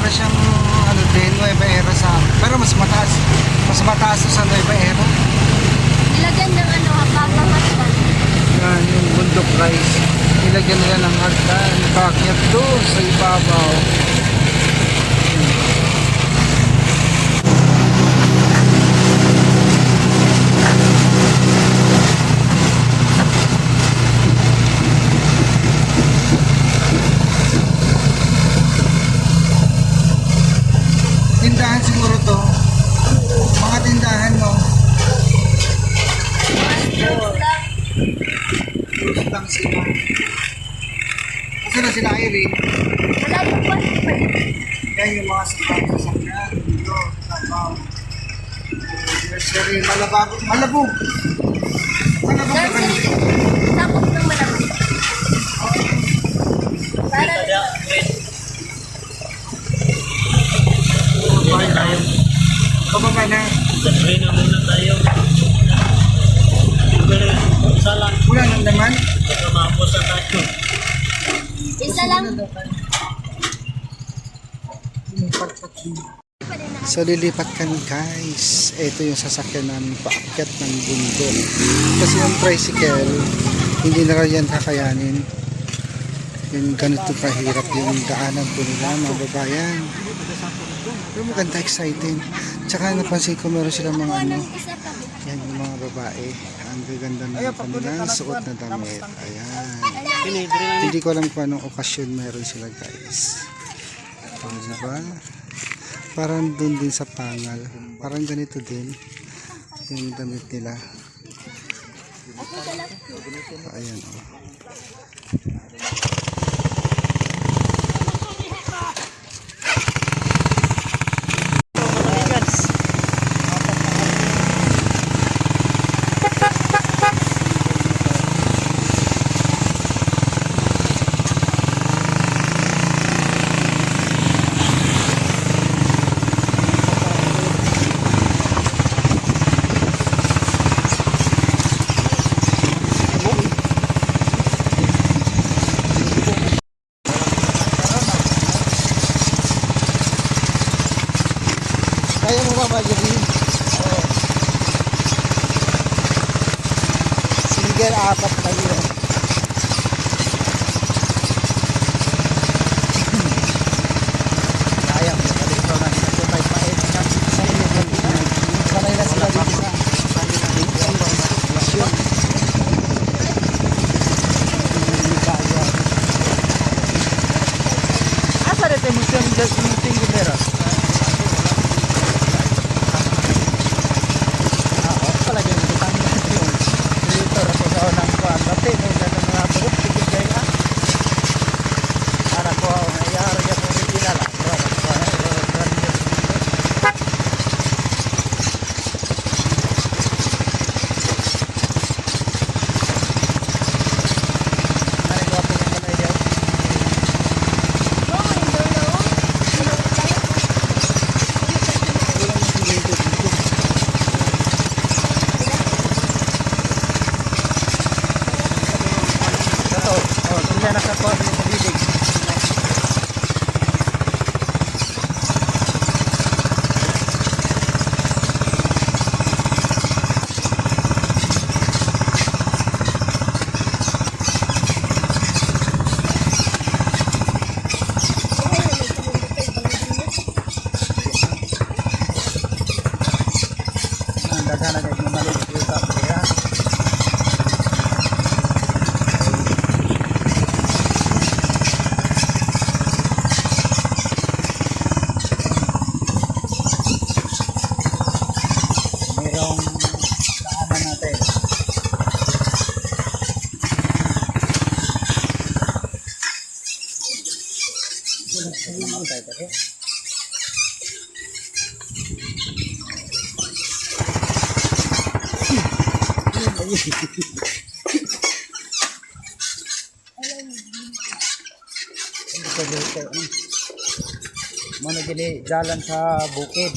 para siyang ano din, Nueva Era sa pero mas mataas. Mas mataas to sa Nueva Era. Nilagyan ng ano, hapag-hapag. Yan, yung bundok guys. Nilagyan nila ng hagdan. Paakyat doon sa ibabaw. Tindahan siguro to. Mga tindahan, no? Fruit lang sila. Kasi na sila Irene. Wala yung bus pa rin. Yan yung mga sasakyan dito. Tabaw. Nursery. Malabog. Malabog. Malabog na kami. Tapos ng malabog. Para Babay tayo. Bababa na. Sabihin na muna tayo. Isa lang. Wala nang naman. Tumapos na tayo. isa lang. So lilipat kami guys. Ito yung sasakyan namin paakyat ng bundok. Kasi yung tricycle, hindi na rin yan kakayanin. Yung ganito kahirap yung daanan po nila mga babayan. Pero maganda, exciting. Tsaka napansin ko meron silang mga ano. Isa pa. Yan yung mga babae. Ang gaganda ng kanilang suot na damit. Ayan. Hindi ko alam kung anong okasyon meron sila guys. Diba? Parang dun din sa Pangal. Parang ganito din yung damit nila. Ayan o. Kaya mo ba Marjorie? Oo. Single apat kayo. Kaya mo. Dito na ito tayo pait. Sanay na sila dito sa sitwasyon. Asa rin tayo museum gumera? Mana gini jalan sa bukid.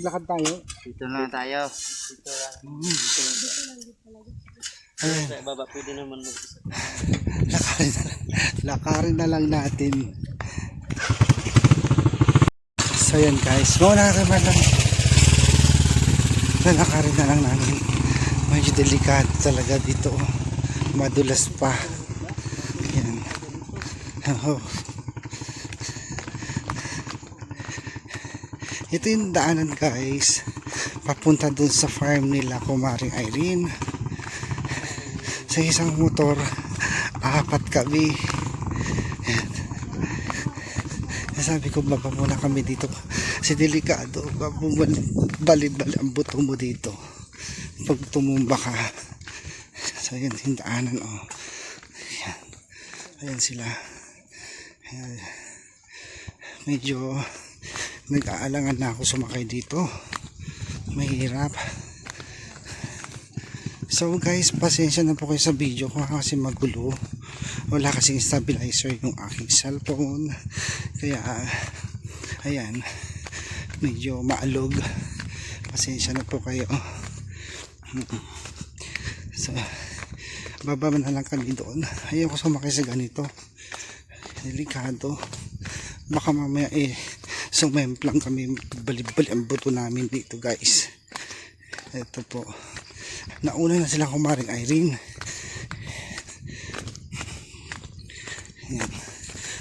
Maglakad tayo. Dito na tayo. Ayan. Sa baba pwede naman Lakarin na lang natin. So yan guys, lalakarin na lang namin. Medyo delikado talaga dito. Madulas pa. Yan. Oh. Ito yung daanan guys, papunta dun sa farm nila Kumaring Irene. Sa isang motor, 4 kami. Sabi ko baba muna kami dito kasi delikado, bali ang buto mo dito pag tumumba ka. So yan yung daanan. Ayan sila. Ayan. Medyo nag-aalangan na ako sumakay dito, mahirap. So guys, pasensya na po kayo sa video ko kasi magulo, wala kasing stabilizer yung aking cellphone, kaya ayan, medyo maalog, pasensya na po kayo. So baba na lang kami doon, ayoko sumakay sa ganito, delikado, baka mamaya sumemplang kami, bali-bali ang buto namin dito guys. Ito po, nauna na sila Kumaring Irene. Yan.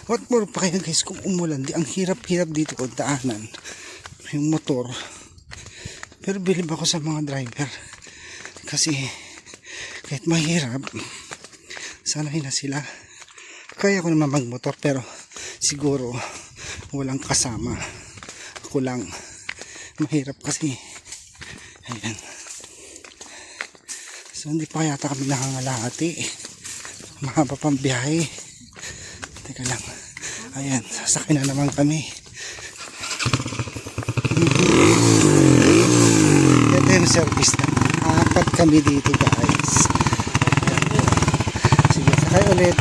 What more pa kayo guys kung umulan, ang hirap-hirap dito o daanan yung motor. Pero bilib ako sa mga driver kasi kahit mahirap, sanay na sila. Kaya ko naman magmotor pero siguro walang kasama, ako lang, mahirap kasi. Ayan, so hindi pa yata kami nakangalahati, mahaba pang biyahe. Teka lang, ayan, sasakay na naman kami. Ito yung service na 4 kami dito guys. Ayan. Sige, sakay ulit.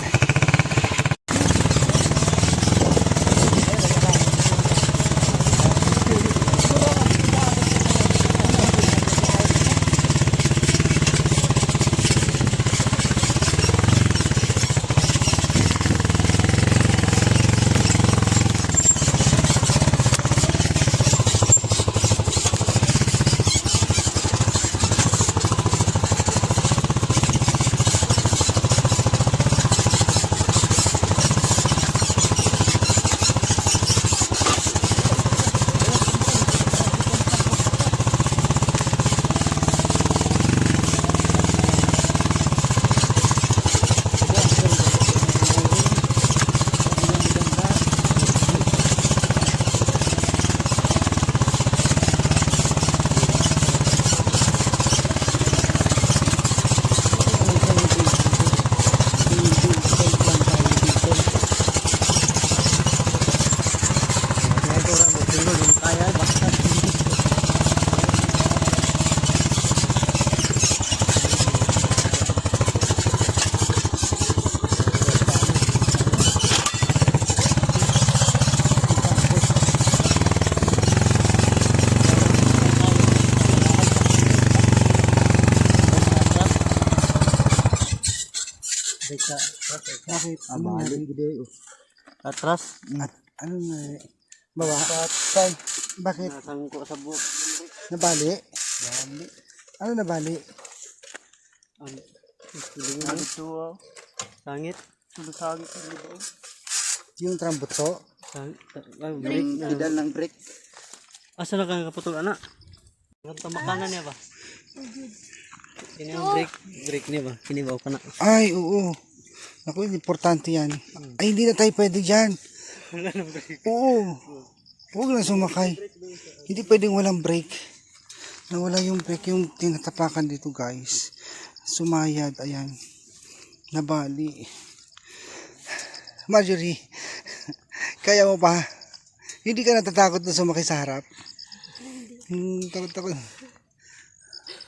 Bakit? Ano nangyari? Atras. At ano nangyari? Bawa? Tay, bakit? Nasangko sa buhok. Nabali? Ano nabali? Ano ito? Sangit. Sangit sa libaw. Yung trambuto? Break. Pedal ng brake. Asa na kang kaputol anak? Ang tamakanan niya ba? Ini ang break niya ba? Kinibaw ka na. Ay, oo. Naku, importante yan. Ay, hindi na tayo pwede dyan. Wala nang break. Oo. Huwag na sumakay. Hindi pwedeng walang brake. Nawala yung brake, yung tinatapakan dito guys. Sumayad, ayan. Nabali. Marjorie, kaya mo pa? Hindi ka natatakot na sumakay sa harap? Takot.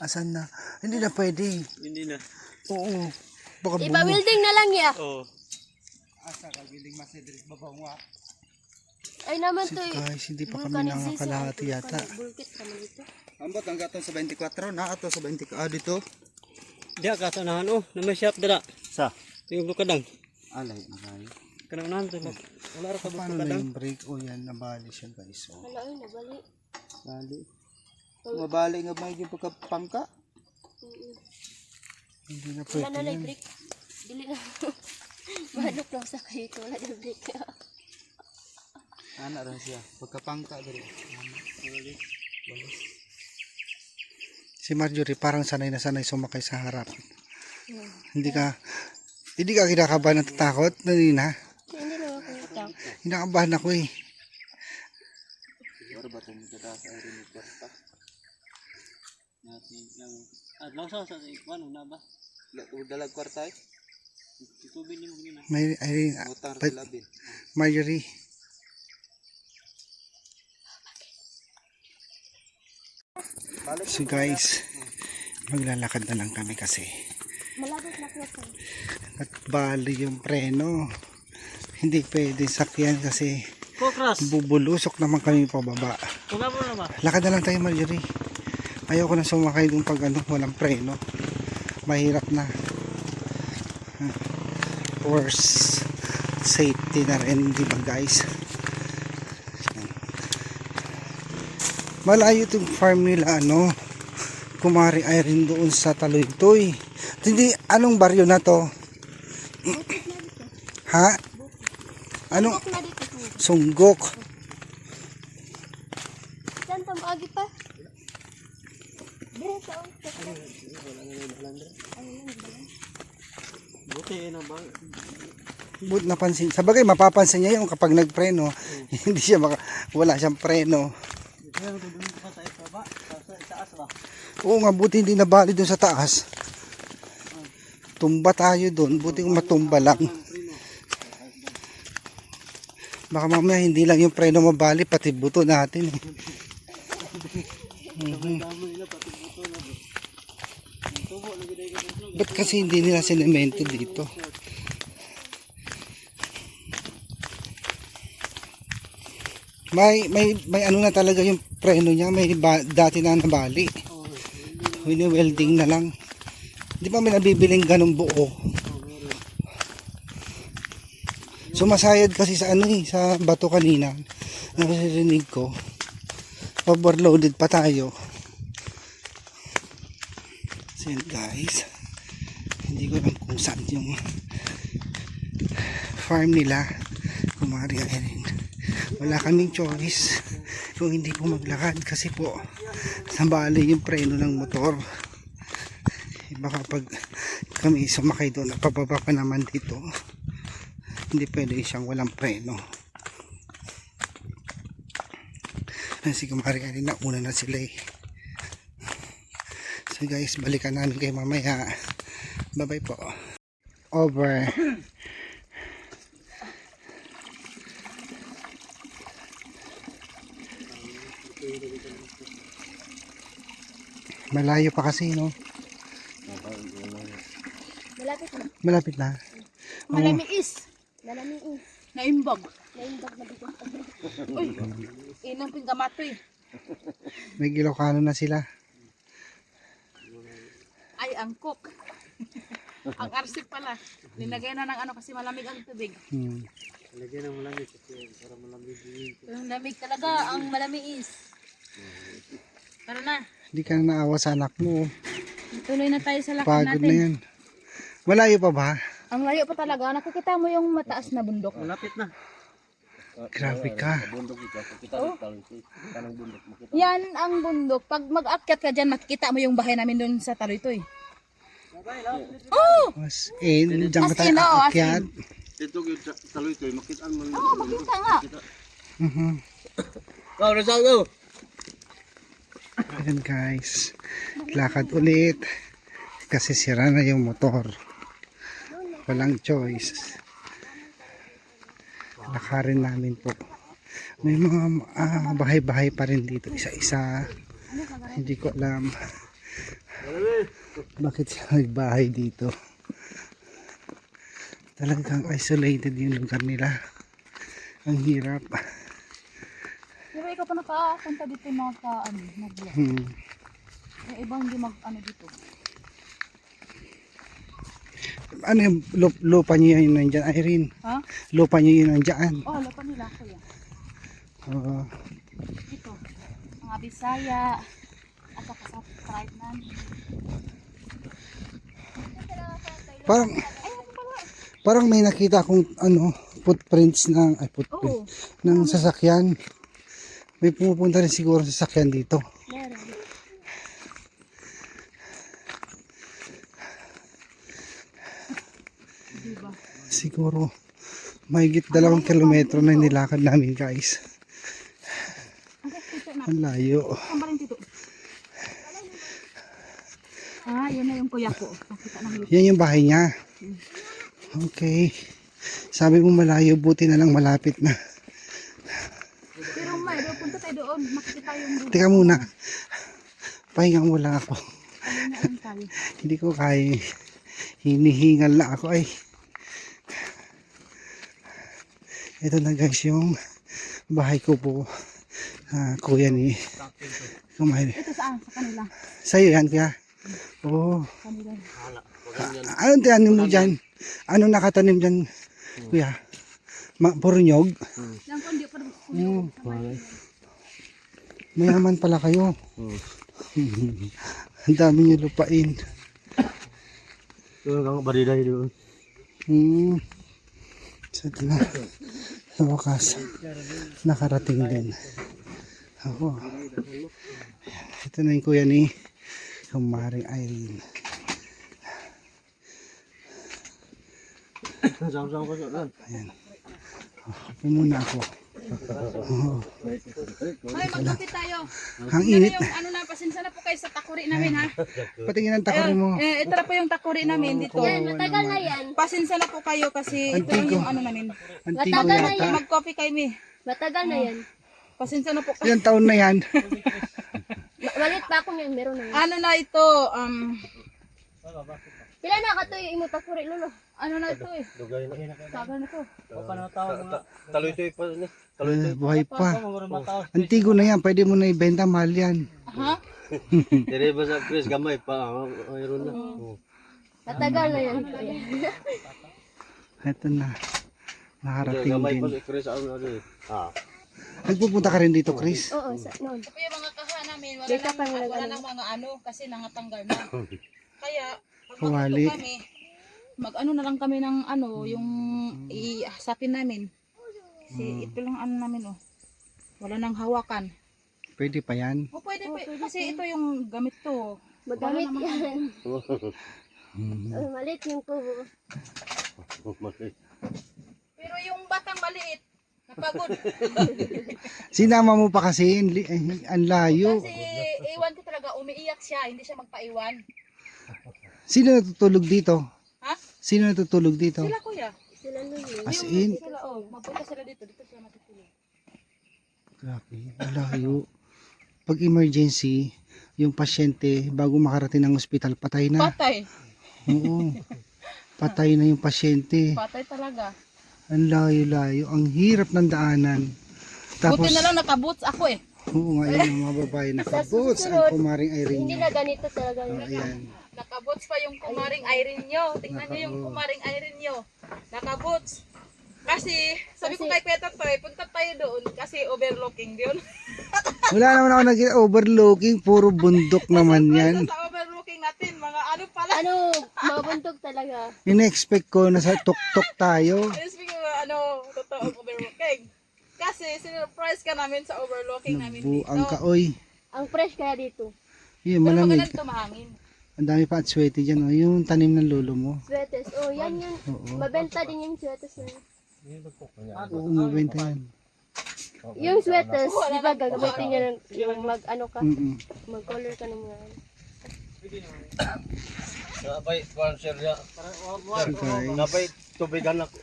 Asan na? Hindi na pwede. Hindi na. Oo. Baka Ipa-welding na lang ya. Oo. Asa ka, building masidris babawa. Ay naman to Guys, hindi pa kami nakakalahati yata. Bulkit kami dito. Ambot ang gatong sa 24, na ato sa 20. Dito. Diya ka sa unahan na may shop dira. Sa? Tingog ko kadang. Alay, alay. Kanang unahan to. Wala ra ka Paano kadang. na yung brake? O yan, nabali siya guys. Oh. Wala ay nabali. Bali. Mabali nga may yung pagkapangka. Hindi na Wala pwede na yan. break. Dili na. Manok lang sa kayo ito. Wala na break. Anak rin siya. Pagkapangka dali. Si Marjorie parang sanay na sanay sumakay sa harap. Hindi ka kinakabahan at takot na nina. Hindi na ako nito. Kinakabahan ako eh. Adlaw sa ikwan na ba? Dalag kwartay, Tubig ni mo gina. May, ay, utang but- sa labi. Marjorie. So guys, maglalakad na lang kami kasi Malapit na ko. at bali yung preno. Hindi pwede sakyan kasi Kokras. bubulusok naman kami pababa. Wala mo na ba? Lakad na lang tayo, Marjorie. Ayoko na sumakay dun pag walang preno. Mahirap na. Worst safety na rin, di ba guys? Malayo itong farm nila, Kumari ay rin doon sa Taloytoy. Hindi, anong baryo na to? Ha? Anong? Buk na dito. Sunggok. Saan tamo agi pa? Dire sa Buti na ba? But napansin, sa bagay mapapansin niya yung kapag nagpreno, hindi siya wala siyang preno. Kaya doon pa sa ibaba, sa itaas ba? Oo nga, buti hindi nabali doon sa taas. Tumba tayo doon, buti kung matumba lang. Baka mamaya hindi lang yung preno mabali, pati buto natin. Ba't kasi hindi nila sinemento dito? May ano na talaga yung preno niya, may dati na nabali. Wini-welding na lang. Di ba may nabibiling ganong buo? Sumasayad kasi sa sa bato kanina. Naririnig ko. Overloaded pa tayo. So yun guys. Hindi ko alam kung saan yung farm nila. Kumari rin. Wala kaming choice kung hindi po maglakad kasi po nabali yung preno ng motor. Baka pag kami sumakay doon at pababa pa naman dito, hindi pwede siyang walang preno. Kasi kumari rin nauna na sila eh. So guys, balikan namin kayo mamaya. Bye bye po. Over. Malayo pa kasi, no? malapit na. Malapit na. Malamiis. Malamiis. Naimbag. Naimbag na dito. Uy, inang pinggamato eh. May Ilocano na sila. Ay, angkok. Ang arsip pala. Linagay na ng ano kasi malamig ang tubig. Lagyan ng malamig kasi para malamig din. Yung lamig talaga, ang malamiis. Tara na. Hindi ka na naawa sa anak mo. Tuloy na tayo sa lakad Pagod na natin. yan. Malayo pa ba? Ang layo pa talaga. Nakikita mo yung mataas na bundok. Malapit na. Grabe ka. Yan ang bundok. Pag mag-akyat ka dyan, makikita mo yung bahay namin doon sa Taroytoy. Oh! As in, dyan ka As in, tayo oo, as aakyat. Dito yung taloy ko, makitaan mo. Oo, makita nga. Wow, Rizal, Ayan guys. Lakad ulit. Kasi sira na yung motor. Walang choice. Lakarin namin po. May mga bahay-bahay pa rin dito. Isa-isa. Hindi ko alam. Bakit siya nagbahay dito? Talagang isolated yung lugar nila. Ang hirap. Di ba ikaw pa nakapunta dito mag-vlog? Yung ibang hindi mag-ano dito. Ano yung lupa niyo yun nandyan, Irene? Ha? Lupa niyo yun nandyan. Oh, lapan nila ako yan. Oo. Dito. Mga Bisaya. At saka sa tribe namin. Parang may nakita akong footprints ng Oo. ng sasakyan. May pumupunta rin siguro sa sasakyan dito. Meron. Siguro mahigit 2 kilometro na nilakad namin guys. Ang layo. Saan ba rin dito? Ah, yun na yung kuya ko. Nakita ng Yan yung bahay niya. Okay. Sabi mo malayo, buti na lang malapit na. Pero may, punta tayo doon. Makikita yung doon. Teka muna. Pahinga mo lang ako. Ayun na lang tayo. Hindi ko kaya. Hinihingal na ako ay. Ito na guys yung bahay ko po. Kuya ni kumain. Ito saan? Sa kanila. Sa'yo yan kuya? Oo. Kanila. Anong tinanim mo dyan? Ano nakatanim dyan kuya? Puro nyog? Yan kundi pa Mayaman pala kayo. Ang dami niyo lupain. Ito ang bariday doon. So ito na. Sa wakas. Nakarating din. Ako. Ito na yung kuya ni Maring Irene. Sama-sama ko doon. Ayan. Muna ako. Ay, magkapit tayo. Ang init. Yung ano na, pasensya na po kayo sa takuri namin ha. Patingin ang takari mo. Ito na po yung takuri namin dito. Yan, matagal na yan. Pasensya na po kayo kasi ito lang yung ano namin. Antigo Matagal na yata. Mag-coffee kayo mi. Matagal na yan. Pasensya na po kayo. Ilang taon na yan? Malit pa ako ngayon, meron na yan. Ano na ito, Pila na ka to yung imo takuri, lolo. ano na ito eh. Dugay na. Saga na to. O pa na tao mga. Taloy to pa ni. Buhay pa. Mga mataw. Antigo na yan. Pwede mo na ibenta. Mahal yan. Ha? Dire ba sa Chris gamay pa, mayroon na. Matagal na yan. kuya. Ito na. Nakarating Gamay din. pa si Chris ano na. Nagpupunta ka rin dito, Chris? Oo, sa noon. Ito po yung mga kaha namin. Dito pa nila Wala ganun. nang mga ano kasi nangatanggal na. Kaya, pag Kawali. magluto kami, mag-ano na lang kami ng ano, yung i-asapin namin. Kasi ito lang ano namin oh. Wala nang hawakan. Pwede pa yan. O pwede, kasi ito yung gamit to. Magamit Wala yan. Oh, malit yung kubo. Pero yung batang maliit, napagod. Sinama mo pa kasi. Ang layo. Kasi iwan ko talaga, umiiyak siya, hindi siya magpaiwan. Sino natutulog dito? Ha? Sino natutulog dito? Sila kuya. Sila nun yun. As in? Sila oh, magpunta sila dito sila matutulog. Grabe. Ang layo. Pag emergency, yung pasyente bago makarating ng ospital, patay na. Patay. Oo. Patay na yung pasyente. Patay talaga. Ang layo-layo. Ang hirap ng daanan. Tapos, Buti na lang nakaboots ako eh. oo nga, yun yung mga babae nakaboots. Ang kumaring Hindi Irene. na ganito talaga. Ayan. Nakaboots pa yung kumaring Irene nyo. Tingnan nyo yung kumaring Irene nyo. Nakaboots. Kasi, sabi ko kay Kuya Totoy, punta tayo doon kasi overlooking yun. Wala naman ako nag-overlooking, puro bundok naman yan. Sa overlooking natin, mga ano pala. Ano, mabuntog talaga. Ina-expect ko na sa tuktok tayo. Speaking of totoong overlooking. Kasi, sinurprise ka namin sa overlooking namin dito. Nabuang ka, oy. Ang fresh kaya dito. Yun, Pero malamig. magandang tumahangin. Ang dami pa at sweaty dyan, oh. Yung tanim ng lolo mo. Sweaters. Oh, yan yun. Oo. Mabenta din yung sweaters na yun. Oo, mabenta yan. Yung sweaters, di ba gagamitin nyo yung mag-ano ka, Mm-mm. mag-color ka ng mga ano. Napay, sponsor niya. So guys, Napay, tubigan ako.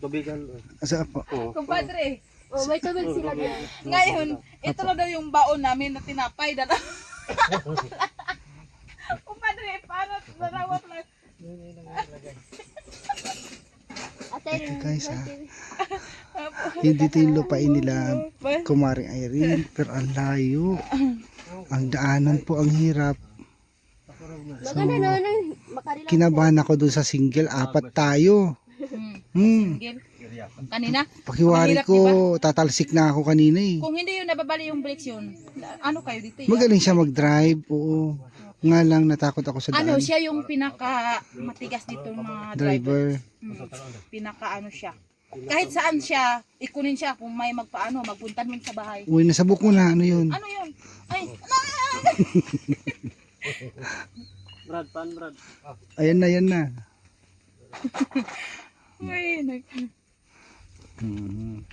Tubigan. asa pa? Kumpadre, Oh, may tubig sila dyan. ngayon, ito na daw yung baon namin na tinapay. Kumpadre, paano narawat lang? Ate rin. Guys, ha? Hindi dito yung lupain nila kumaring Irene, pero ang layo. Ang daanan po ang hirap. Maganda na makarila. Kinabahan ako doon sa single, 4 tayo. Gil, kanina, Pakiwari Mahirap, ko, tatalsik na ako kanina eh. kung hindi yun nababali yung brakes yun, ano kayo dito? Magaling siya mag-drive, oo. Nga lang natakot ako sa Ano, daan. siya yung pinaka matigas dito ng mga driver. Driver. Pinaka ano siya. Kahit saan siya, ikunin siya kung may magpaano, magpuntan mo sa bahay. Uy, nasabok mo na, ano yun? Ano yun? Ay, Brad, pan Brad. Ayan na, yan na. ay, Mhm.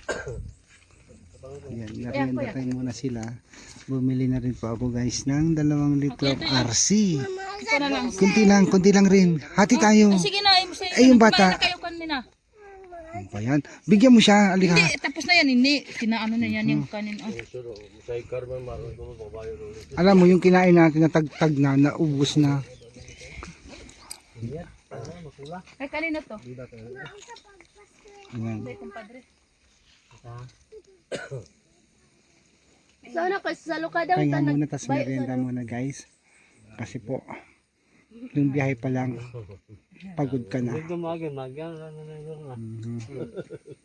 Yan, nakiyandakan muna sila. Bumili na rin po ako guys ng 2 litro of RC. ito na lang. Kunti lang rin. Hati tayo. Sige na, Ay, yung bata. kumain na kayo kanina. Ano ba yan? Bigyan mo siya, alika. Hindi, tapos na yan, hindi. Kinaano na yan yung kanin. Oh. Sa Carmen, maroon ko babayo ulit. Alam mo, yung kinain natin na tagtag na, naubos na. Ay, kanina to. Ayan. Ay, kumpadre. So, ano, kasi sa luka daw. Pahinga tanag- muna, tas bay- merienda muna guys. Kasi po, yung biyahe pa lang, pagod ka na. Ito magyan na na. Mhm.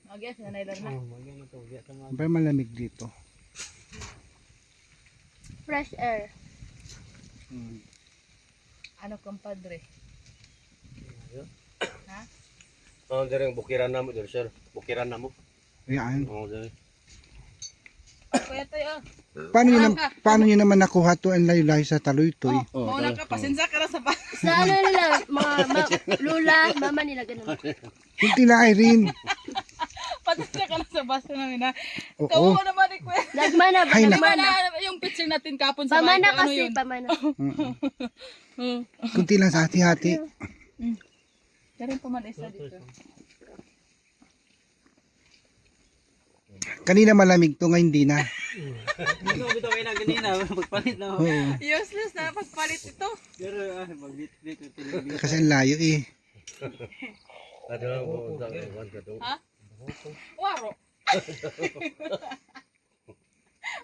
Okay, nanaylar na. Magyan na to, diya ta mag. Pero malamig dito. Fresh air. Ano, kumpadre? Ha? Ano din yung bukiran na mo, sir? Bukiran na mo. Ayan. Oo, din. Kuya tayo. Paano nyo naman nakuha to ang layo-layo sa Taloy-Toy? Oh, mauna ka, pasensya ka na sa bahay. Sa ano nila, mga lula, mama nila, ganun. Kunti lang Irene. Pasensya ka na sa baso namin ha. Oo. Kawo naman ni Kuya. Nagmana ba? Ay, Di ba Nagmana. na yung picture natin kapon sa bahay? Pamana Ano kasi, yun? pamana. Hmm. Kunti lang sa hati-hati. Meron pa man isa dito. Kanina malamig to, ngayon hindi na. Ito bitaw kayo na ganina, pagpalit na. Oo. Useless na pagpalit ito. Pero magbit-bit ito. Kasi ang layo eh. Ano lang po, sa iwan ka to. Ha? Waro.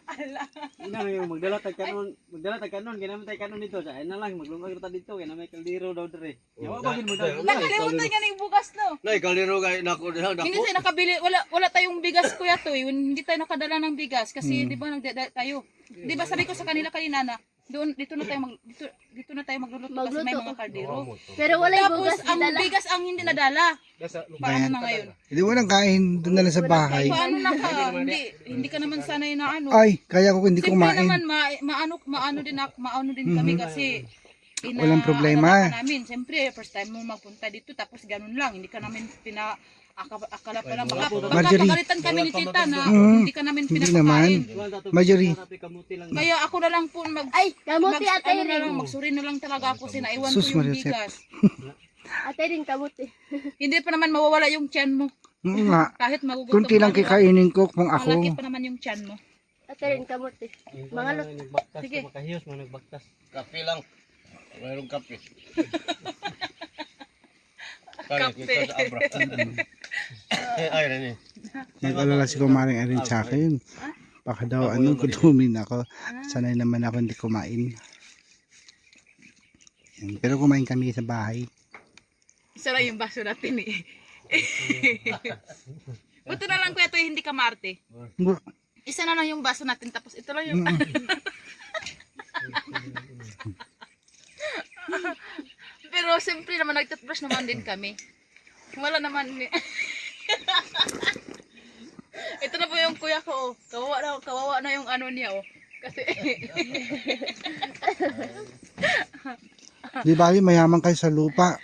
Ala. Ina yung magdala tag kanon, kinaman tay kanon dito sa na lang maglungag ta dito kay na may kaldero daw dire. Yawa ba gid mo daw. Nakalimutan nga ng bugas no. Nay, kaliro kay nako diha Hindi nako. tayo nakabili, wala tayong bigas kuya to. Hindi tayo nakadala ng bigas kasi di ba nagdadala tayo. Di ba sabi ko sa kanila kanina na dito na tayo magluluto kasi may mga kardero. Pero wala yung Tapos bugas ang dinala. bigas ang hindi nadala. Paano na ngayon? Hindi mo nang kain doon na lang sa bahay. Paano na ka? Hindi ka naman sanay na ano. Ay, kaya ko hindi Siyempre kumain. naman maano din kami kasi Walang problema. Namin. Siyempre first time mo magpunta dito tapos ganun lang. Hindi ka namin akala pa lang Marjorie. magkakagalitan kami ni tita na hindi ka namin Hindi pinapakain. Marjorie. kamuti lang. Kaya ako na lang po Ay, kamuti ate ano na rin. lang, magsuri na lang talaga ako sinaiwan Sus, ko yung Maria Sep. bigas. Ate rin, kamuti. Hindi pa naman mawawala yung tiyan mo. Oo nga. Kahit magugutom Kunti lang ka, kikainin ko kung ako. malaki pa naman yung tiyan mo. Ate rin, kamuti. Mga lot. nagbaktas, Sige. makahiyos mo nagbaktas. Kape lang. Mayroong kape. Kape. Sa abra. Ay, Rene. Nag-alala si kumaring Irene sa akin. Baka daw gutumin ako. Sanay naman ako hindi kumain. Pero kumain kami sa bahay. Isa lang yung baso natin eh. Buto na lang kuya to hindi ka marte. Isa na lang yung baso natin tapos ito lang yung Pero siyempre naman nag-toothbrush naman din kami. Wala naman Ito na po yung kuya ko oh. Kawawa na yung ano niya oh. Kasi Di ba mayaman kayo sa lupa?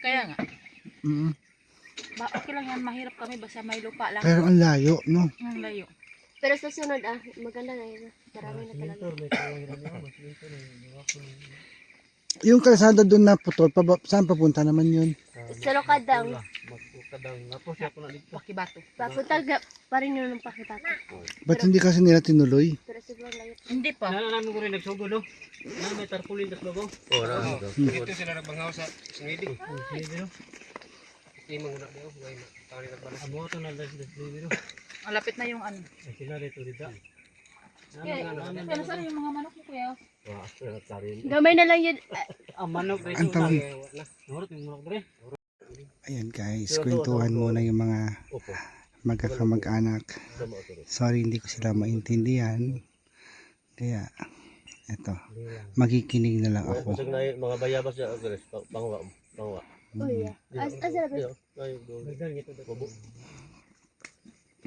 kaya nga. Mm. Okay lang yan, mahirap kami basta may lupa lang. Pero ang layo, no? Ang layo. Pero sa sunod maganda na yun. Marami na talaga. Yung kalsada doon na putol, saan papunta naman yun? Sa Lokadang, Magkukadang napo siya ko na dito. Pakibato. papunta pa rin yun ng Pakibato. Ba't hindi kasi nila tinuloy? Pero siguro layo. Hindi pa. Namin ko rin nagsugod no. May tarpaulin tas logo. Oo, na. Dito sila nagbanghaw sa ngiding. Sige no. Hindi mo na daw, way na. Tawag na pala. Abo to na sige no. Malapit na yung ano. Ay sila dito dito. Kaya saan yung mga manok mo kuya? Gamay na lang yun. Ang manok dito Ang tawag. Nurot yung manok dire. Ayan guys, kwentuhan muna yung mga magkakamag-anak. Sorry, hindi ko sila maintindihan. Kaya, eto, magikinig na lang ako. Basag na yun, mga bayabas siya, Chris. Pangwa. Oh yeah. Asa na ba?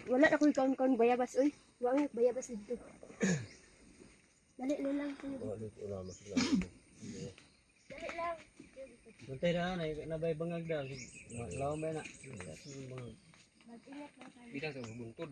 Wala na ko ikaw bayabas. Uy, wala na bayabas dito. Dali lang. Dali lang. Buntay na nabay bangag daw. Lawan ba na? Bidang sa buntod.